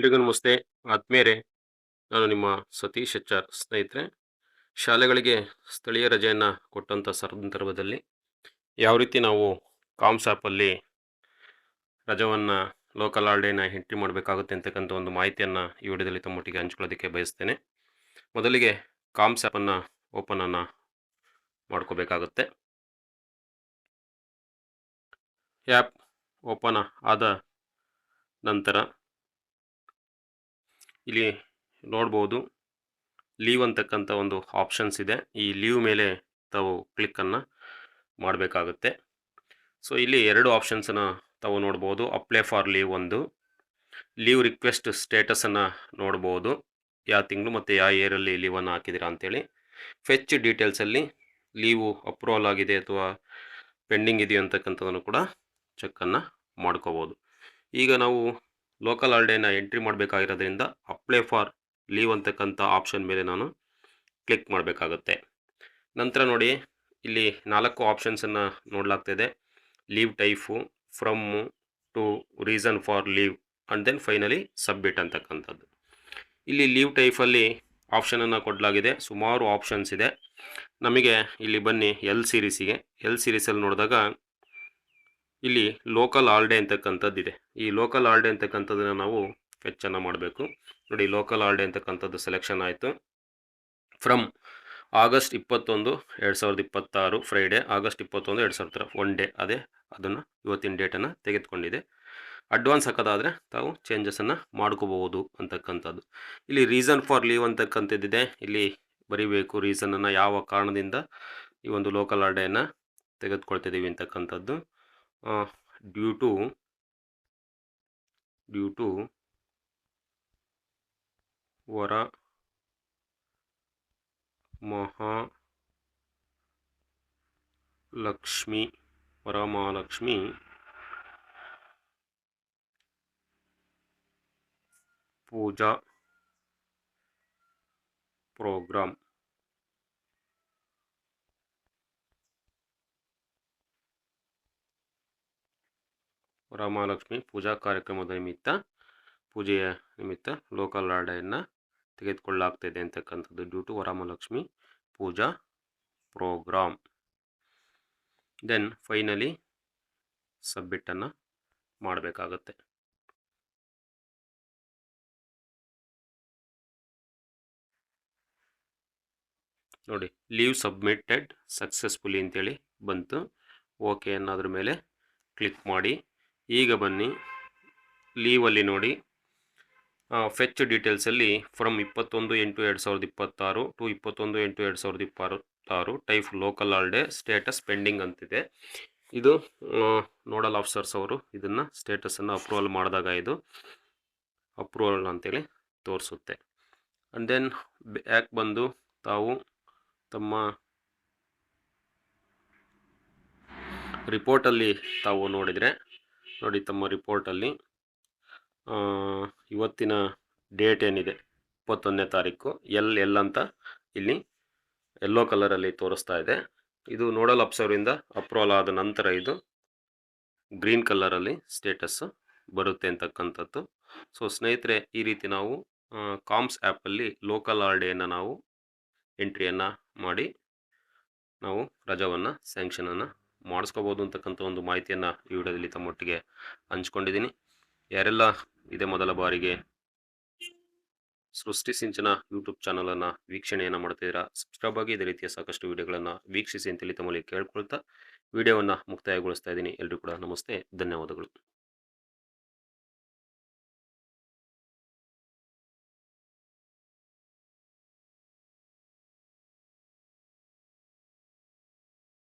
ಎಲ್ರಿಗೂ ನಮಸ್ತೆ ಆತ್ಮೀಯರೇ. ನಾನು ನಿಮ್ಮ ಸತೀಶ್ HR. ಸ್ನೇಹಿತರೆ, ಶಾಲೆಗಳಿಗೆ ಸ್ಥಳೀಯ ರಜೆಯನ್ನು ಕೊಟ್ಟಂಥ ಸಂದರ್ಭದಲ್ಲಿ ಯಾವ ರೀತಿ ನಾವು ಕಾಮ್ಸ್ ಆ್ಯಪಲ್ಲಿ ರಜವನ್ನು ಲೋಕಲ್ ಹಾಲಿಡೇನ ಎಂಟ್ರಿ ಮಾಡಬೇಕಾಗುತ್ತೆ ಅಂತಕ್ಕಂಥ ಒಂದು ಮಾಹಿತಿಯನ್ನು ಈ ವಿಡಿಯೋದಲ್ಲಿ ತಮ್ಮೊಟ್ಟಿಗೆ ಹಂಚ್ಕೊಳ್ಳೋದಕ್ಕೆ ಬಯಸ್ತೇನೆ. ಮೊದಲಿಗೆ ಕಾಮ್ಸ್ ಆ್ಯಪನ್ನು ಓಪನನ್ನು ಮಾಡ್ಕೋಬೇಕಾಗುತ್ತೆ. ಆ್ಯಪ್ ಓಪನ್ ಆದ ನಂತರ ಇಲ್ಲಿ ನೋಡ್ಬೋದು ಲೀವ್ ಅಂತಕ್ಕಂಥ ಒಂದು ಆಪ್ಷನ್ಸ್ ಇದೆ. ಈ ಲೀವ್ ಮೇಲೆ ತಾವು ಕ್ಲಿಕ್ಕನ್ನು ಮಾಡಬೇಕಾಗುತ್ತೆ. ಸೊ ಇಲ್ಲಿ ಎರಡು ಆಪ್ಷನ್ಸನ್ನು ತಾವು ನೋಡ್ಬೋದು. ಅಪ್ಲೈ ಫಾರ್ ಲೀವ್ ಒಂದು, ಲೀವ್ ರಿಕ್ವೆಸ್ಟ್ ಸ್ಟೇಟಸನ್ನು ನೋಡ್ಬೋದು, ಯಾವ ತಿಂಗಳು ಮತ್ತು ಯಾವ ಇಯರಲ್ಲಿ ಲೀವನ್ನು ಹಾಕಿದ್ದೀರಾ ಅಂತೇಳಿ. ಫೆಚ್ ಡೀಟೇಲ್ಸಲ್ಲಿ ಲೀವು ಅಪ್ರೂವಲ್ ಆಗಿದೆ ಅಥವಾ ಪೆಂಡಿಂಗ್ ಇದೆಯೋ ಅಂತಕ್ಕಂಥದ್ದನ್ನು ಕೂಡ ಚೆಕ್ಕನ್ನು ಮಾಡ್ಕೋಬೋದು. ಈಗ ನಾವು ಲೋಕಲ್ ಹಾಲಿಡೇನ ಎಂಟ್ರಿ ಮಾಡಬೇಕಾಗಿರೋದ್ರಿಂದ ಅಪ್ಲೈ ಫಾರ್ ಲೀವ್ ಅಂತಕ್ಕಂಥ ಆಪ್ಷನ್ ಮೇಲೆ ನಾನು ಕ್ಲಿಕ್ ಮಾಡಬೇಕಾಗುತ್ತೆ. ನಂತರ ನೋಡಿ, ಇಲ್ಲಿ 4 ಆಪ್ಷನ್ಸನ್ನು ನೋಡಲಾಗ್ತಿದೆ. Leave type, from, to, reason for leave and then finally submit ಅಂತಕ್ಕಂಥದ್ದು. ಇಲ್ಲಿ ಲೀವ್ ಟೈಫಲ್ಲಿ ಆಪ್ಷನನ್ನು ಕೊಡಲಾಗಿದೆ. ಸುಮಾರು ಆಪ್ಷನ್ಸ್ ಇದೆ. ನಮಗೆ ಇಲ್ಲಿ ಬನ್ನಿ ಎಲ್ ಸೀರೀಸಲ್ಲಿ ನೋಡಿದಾಗ ಇಲ್ಲಿ ಲೋಕಲ್ ಹಾಲಿಡೇ ಅಂತಕ್ಕಂಥದ್ದಿದೆ. ಈ ಲೋಕಲ್ ಹಾಲಿಡೇ ಅಂತಕ್ಕಂಥದ್ದನ್ನು ನಾವು ಫೆಚ್ಚನ್ನು ಮಾಡಬೇಕು. ನೋಡಿ, ಲೋಕಲ್ ಹಾಲಿಡೇ ಅಂತಕ್ಕಂಥದ್ದು ಸೆಲೆಕ್ಷನ್ ಆಯಿತು. From August 21, 2026 Friday, August 21, 2026 one day, ಅದೇ ಅದನ್ನು ಇವತ್ತಿನ ಡೇಟನ್ನು ತೆಗೆದುಕೊಂಡಿದೆ. ಅಡ್ವಾನ್ಸ್ ಹಾಕೋದಾದರೆ ತಾವು ಚೇಂಜಸನ್ನು ಮಾಡ್ಕೋಬಹುದು ಅಂತಕ್ಕಂಥದ್ದು. ಇಲ್ಲಿ ರೀಸನ್ ಫಾರ್ ಲೀವ್ ಅಂತಕ್ಕಂಥದ್ದಿದೆ. ಇಲ್ಲಿ ಬರೀಬೇಕು ರೀಸನನ್ನು, ಯಾವ ಕಾರಣದಿಂದ ಈ ಒಂದು ಲೋಕಲ್ ಹಾಲಿಡೇಯನ್ನು ತೆಗೆದುಕೊಳ್ತಿದ್ದೀವಿ ಅಂತಕ್ಕಂಥದ್ದು. Due to Varamahalakshmi puja program. Varamahalakshmi puja ಕಾರ್ಯಕ್ರಮದ ಪೂಜೆಯ ನಿಮಿತ್ತ ಲೋಕಲ್ ಹಾಲಿಡೇಯನ್ನು ತೆಗೆದುಕೊಳ್ಳಲಾಗ್ತಿದೆ ಅಂತಕ್ಕಂಥದ್ದು. Due to Varamahalakshmi puja program. Then finally ಸಬ್ಮಿಟನ್ನು ಮಾಡಬೇಕಾಗುತ್ತೆ. ನೋಡಿ, ಲೀವ್ ಸಬ್ಮಿಟೆಡ್ ಸಕ್ಸಸ್ಫುಲಿ ಅಂತೇಳಿ ಬಂತು. ಓಕೆ ಅನ್ನೋದ್ರ ಮೇಲೆ ಕ್ಲಿಕ್ ಮಾಡಿ. ಈಗ ಬನ್ನಿ ಲೀವಲ್ಲಿ ನೋಡಿ, ಫೆಚ್ ಡೀಟೇಲ್ಸಲ್ಲಿ from 21/8/2026 to 21/8/2026 type local holiday, status pending ಅಂತಿದೆ. ಇದು ನೋಡಲ್ ಆಫೀಸರ್ಸ್ ಅವರು ಇದನ್ನು ಸ್ಟೇಟಸನ್ನು ಅಪ್ರೂವಲ್ ಮಾಡಿದಾಗ ಇದು ಅಪ್ರೂವಲ್ ಅಂತೇಳಿ ತೋರಿಸುತ್ತೆ. ಆ್ಯಂಡ್ ದೆನ್ ಬ್ಯಾಕ್ ಬಂದು ತಾವು ತಮ್ಮ ರಿಪೋರ್ಟಲ್ಲಿ ತಾವು ನೋಡಿದರೆ ನೋಡಿ, ತಮ್ಮ ರಿಪೋರ್ಟಲ್ಲಿ ಇವತ್ತಿನ ಡೇಟ್ ಏನಿದೆ 21ನೇ ತಾರೀಕು, ಎಲ್ ಅಂತ ಇಲ್ಲಿ ಯೆಲ್ಲೋ ಕಲರಲ್ಲಿ ತೋರಿಸ್ತಾ ಇದೆ. ಇದು ನೋಡಲ್ ಅಬ್ಸರ್ವರಿಂದ ಅಪ್ರೂವಲ್ ಆದ ನಂತರ ಇದು ಗ್ರೀನ್ ಕಲರಲ್ಲಿ ಸ್ಟೇಟಸ್ಸು ಬರುತ್ತೆ ಅಂತಕ್ಕಂಥದ್ದು. ಸೊ ಸ್ನೇಹಿತರೆ, ಈ ರೀತಿ ನಾವು ಕಾಮ್ಸ್ ಆ್ಯಪಲ್ಲಿ ಲೋಕಲ್ ಹಾಲಿಡೇಯನ್ನು ನಾವು ಎಂಟ್ರಿಯನ್ನು ಮಾಡಿ ನಾವು ರಜವನ್ನು ಸ್ಯಾಂಕ್ಷನನ್ನು ಮಾಡಿಸ್ಕೋಬೋದು ಅಂತಕ್ಕಂಥ ಒಂದು ಮಾಹಿತಿಯನ್ನು ಈ ವಿಡಿಯೋದಲ್ಲಿ ತಮ್ಮೊಟ್ಟಿಗೆ ಹಂಚ್ಕೊಂಡಿದ್ದೀನಿ. ಯಾರೆಲ್ಲ ಇದೇ ಮೊದಲ ಬಾರಿಗೆ ಸೃಷ್ಟಿ ಸಿಂಚನ ಯೂಟ್ಯೂಬ್ ಚಾನಲನ್ನು ವೀಕ್ಷಣೆಯನ್ನು ಮಾಡ್ತಿದ್ದೀರಾ, ಸಬ್ಸ್ಕ್ರೈಬ್ ಆಗಿ ಇದೇ ರೀತಿಯ ಸಾಕಷ್ಟು ವಿಡಿಯೋಗಳನ್ನು ವೀಕ್ಷಿಸಿ ಅಂತೇಳಿ ತಮ್ಮಲ್ಲಿ ಕೇಳ್ಕೊಳ್ತಾ ವಿಡಿಯೋವನ್ನು ಮುಕ್ತಾಯಗೊಳಿಸ್ತಾ ಇದ್ದೀನಿ. ಎಲ್ಲರೂ ಕೂಡ ನಮಸ್ತೆ, ಧನ್ಯವಾದಗಳು.